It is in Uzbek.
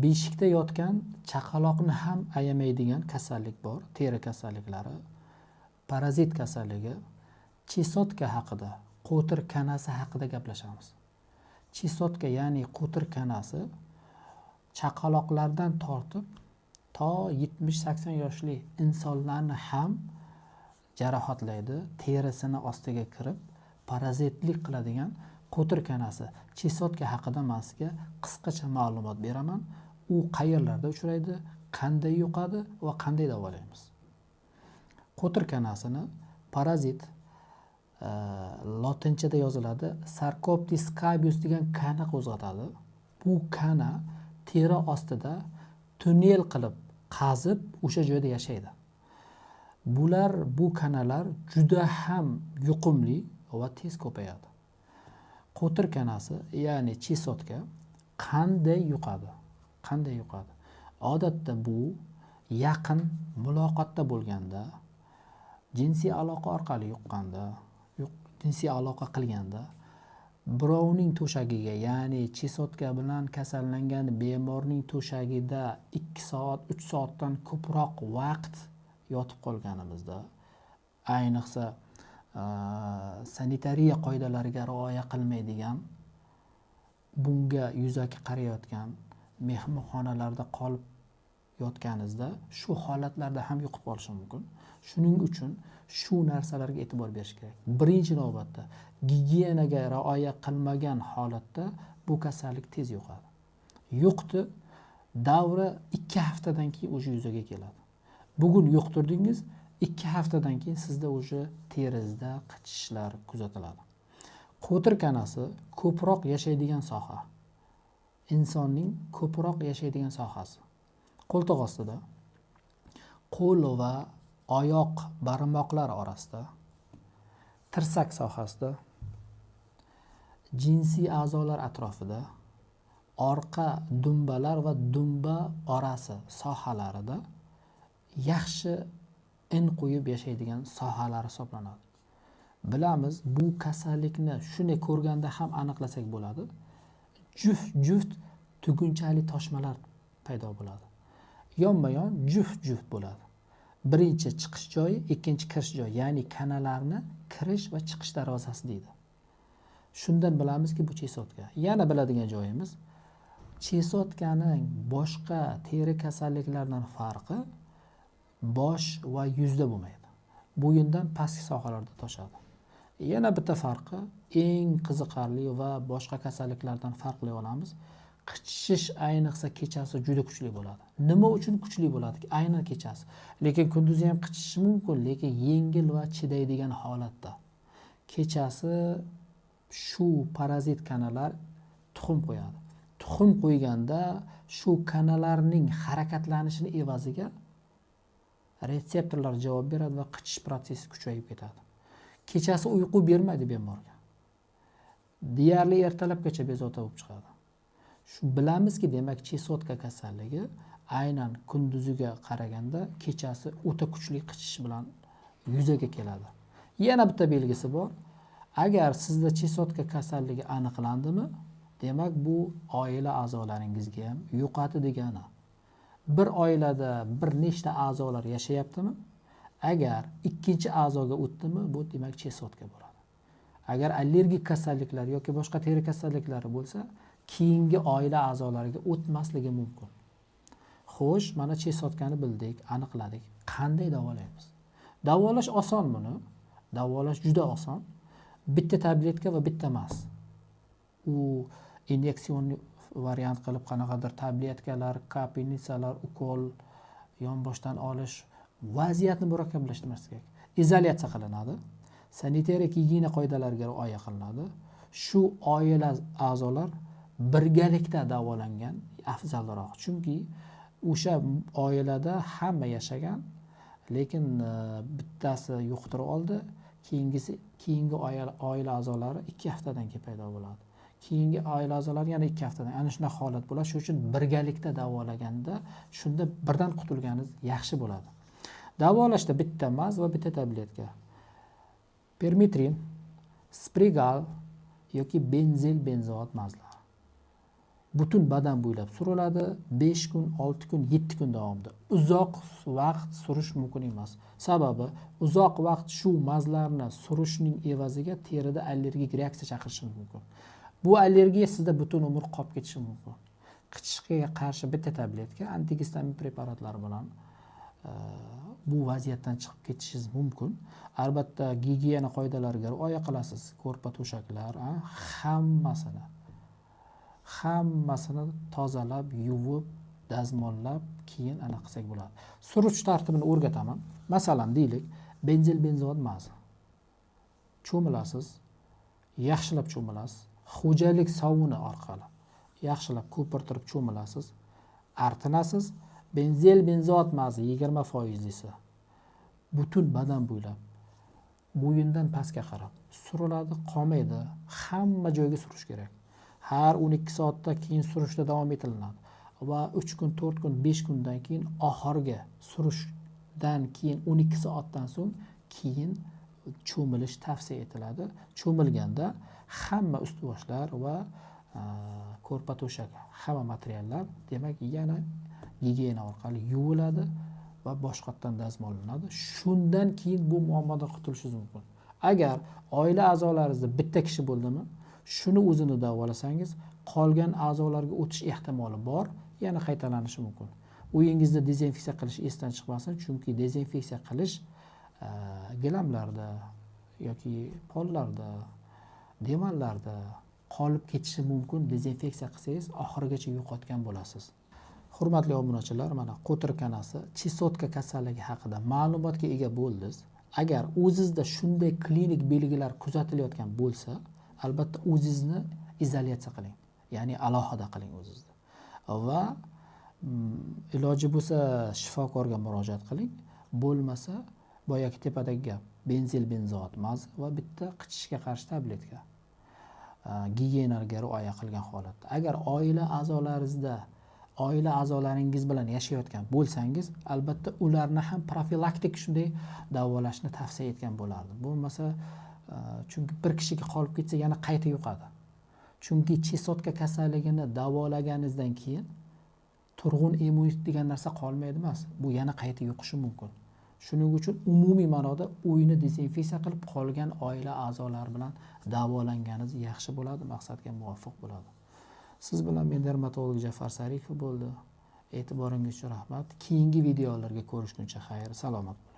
Beshikda yotgan chaqaloqni ham ayamaydigan kasallik bor, teri kasalliklari, parazit kasalligi, chesotka haqida, qo'tir kanasi haqida gaplashamiz. Chesotka ya'ni qo'tir kanasi chaqaloqlardan tortib to 70-80 yoshli insonlarni ham jarohatlaydi, terisini ostiga kirib parazitlik qiladigan qo'tir kanasi. Chesotka haqida men sizga qisqacha ma'lumot beraman. U qayerlarda uchraydi, qanday yuqadi va qanday davolaymiz. Qo'tir kanasini parazit lotinchada yoziladi. Sarcoptes scabius degan kana qo'zg'atadi. Bu kana teri ostida tunnel qilib qazib o'sha joyda yashaydi. Bu kanalar juda ham yuqumli va tez ko'payadi. Qo'tir kanasi ya'ni chesotka qanday yuqadi? Odatda bu yaqin muloqotda bo'lganda, jinsiy aloqa orqali yuqqanda, jinsiy aloqa qilganda, birovning to'shagiga, ya'ni chesotka bilan kasallangan bemorning to'shagida 2 soat, 3 soatdan ko'proq vaqt yotib qolganimizda, ayniqsa sanitariya qoidalariga rioya qilmaydigan, bunga yuzaki qarayotgan mehmonxonalarda qolib yotganingizda shu holatlarda ham yuqib qolishi mumkin. Shuning uchun shu narsalarga e'tibor berish kerak. Birinchi navbatda gigiyenaga rioya qilmagan holatda bu kasallik tez yuqadi. Yuqdi, davri 2 haftadan keyin o'sha yuzaga keladi. Bugun yuqtirdingiz, 2 haftadan keyin sizda o'sha teringizda qichishishlar kuzatiladi. Qo'tir kanasi ko'proq yashaydigan soha. Insonning ko'proq yashaydigan sohasi. Qo'ltiq ostida, qo'l va oyoq barmoqlar orasida, tirsak sohasida, jinsiy a'zolar atrofida, orqa dumbalar va dumba orasi sohalarida yaxshi in qo'yib yashaydigan sohalar hisoblanadi. Bilamiz, bu kasallikni shuni ko'rganda ham aniqlasak bo'ladi. Juft tugunchali toshmalar paydo bo'ladi. Yonma-yon juft bo'ladi. Birinchi chiqish joyi, ikkinchi kirish joyi, ya'ni kanalarni kirish va chiqish darvozasi deydi. Shundan bilamizki, bu chesotka. Yana biladigan joyimiz, chesotkaning boshqa teri kasalliklaridan farqi bosh va yuzda bo'lmaydi. Bo'yindan pastki sohalarda toshadi. Yana bitta farqi, eng qiziqarli va boshqa kasalliklardan farqlay olamiz. Qichishish ayniqsa kechasi juda kuchli bo'ladi. Nima uchun kuchli bo'ladi? Aynan kechasi. Lekin kunduzi ham qichishishi mumkin, lekin yengil va chidaydigan holatda. Kechasi shu parazit kanalar tuxum qo'yadi. Tuxum qo'yganda shu kanalarning harakatlanishini evaziga retseptorlar javob beradi va qichish protsessi kuchayib ketadi. Kechasi uyqu bermaydi bemorga. Deyarli ertalabgacha bezovta bo'lib chiqadi. Shu bilamizki, demak, chesotka kasalligi aynan kunduziga qaraganda kechasi o'ta kuchli qichish bilan yuzaga keladi. Yana bitta belgisi bor. Agar sizda chesotka kasalligi aniqlandimi, demak bu oila a'zolaringizga ham yuqadi degani. Bir oilada bir nechta a'zolar yashayaptimi? Agar ikkinchi a'zoga o'tdimi, bu demak chesotka bo'ladi. Agar allergik kasalliklar yoki boshqa teri kasalliklari bo'lsa, keyingi oila a'zolariga o'tmasligi mumkin. Xo'sh, mana chesotkani bildik, aniqladik. Qanday davolaymiz? Davolash oson buni. Davolash juda oson. Bitta tabletka va bitta emas. U inyektsion variant qilib qanaqadir tabletkalar, kapelnitsalar, ukol, yonboshdan olish vaziyatni murakkablashtirmaslik kerak. Izolyatsiya qilinadi. Sanitariya gigiyena qoidalariga rioya qilinadi. Shu oila a'zolar birgalikda davolangan afzalroq. Chunki o'sha oilada hamma yashagan, lekin bittasi yuqtirib oldi, keyingi oila a'zolari 2 haftadan keyin paydo bo'ladi. Keyingi oila a'zolari yana 2 haftadan. Ana shunday holat bo'ladi. Shuning uchun birgalikda davolaganda shunda birdan qutulganingiz yaxshi bo'ladi. Davolashda bitta maz va bitta tabletka. Permitrin, Sprigal yoki benzil benzoat mazlar. butun badan bo'ylab suriladi. 5 kun, 6 kun, 7 kun davomida. Uzoq vaqt surish mumkin emas. Sababi uzoq vaqt shu mazlarni surishning evaziga terida allergik reaksiya chaqirishi mumkin. Bu allergiya sizda butun umr qolib ketishi mumkin. Qichishga qarshi bitta tabletka antigistamin preparatlari bilan bu vaziyatdan chiqib ketishingiz mumkin. Albatta gigiyena qoidalariga rioya qilasiz. Ko'rpa to'shaklar, hammasini tozalab, yuvib, dazmollab keyin ana qilsak bo'ladi. Surish tartibini o'rgataman. Masalan, deylik, benzil benzod mazi. Cho'milasiz, yaxshilab cho'milasiz. Xo'jalik sovuni orqali yaxshilab ko'pirtirib cho'milasiz, artinasiz. Benzil benzod mazi 20% esa butun badan bo'ylab bo'yindan pastga qarab suriladi, qolmaydi. Hamma joyga surish kerak. Har 12 soatda keyin surishda davom etiladi va 3 kun, 4 kun, 5 kundan keyin oxirgi surishdan keyin 12 soatdan so'ng keyin cho'milish tavsiya etiladi. Cho'milganda hamma ust-boshlar va ko'rpa to'shak, hamma materiallar demak yana gigiyena orqali yuviladi va boshqatdan dazmollanadi. Shundan keyin bu muammodan qutulishingiz mumkin. Agar oila a'zolaringizda bitta kishi bo'ldimi, shuni o'zini davolasangiz, qolgan a'zolarga o'tish ehtimoli bor, yana qaytalanishi mumkin. Uyingizda dezinfeksiya qilish esdan chiqmasin, chunki dezinfeksiya qilish gilamlarda yoki pollarda, demanlarda qolib ketishi mumkin. Dezinfeksiya qilsangiz oxirigacha yo'qotgan bo'lasiz. Hurmatli obunachilar, mana qo'tirkanasi, chesotka kasalligi haqida ma'lumotga ega bo'ldingiz. Agar o'zingizda shunday klinik belgilar kuzatilayotgan bo'lsa, albatta o'zingizni izolyatsiya qiling, ya'ni alohida qiling o'zingizni. Va iloji bo'lsa shifokorga murojaat qiling, bo'lmasa boyagi tepadagi gap, benzil benzod mazi va bitta qichishga qarshi tabletka. Gigiyenaga rioya qilgan holatda. Agar oila a'zolaringiz bilan yashayotgan bo'lsangiz, albatta ularni ham profilaktik shunday davolashni tavsiya etgan bo'lardim. Bo'lmasa, chunki bir kishiga qolib ketsa yana qayta yuqadi. Chunki chesotka kasalligini davolaganingizdan keyin turg'un immunitet degan narsa qolmaydi emas. Bu yana qayta yuqishi mumkin. Shuning uchun umumiy ma'noda uyni dezinfeksiya qilib qolgan oila a'zolari bilan davolanganingiz yaxshi bo'ladi, maqsadga muvofiq bo'ladi. Siz bilan men dermatolog Jafar Saripov bo'ldi. E'tiboringiz uchun rahmat. Keyingi videolarga ko'rishguncha xayr, salomat bo'ling.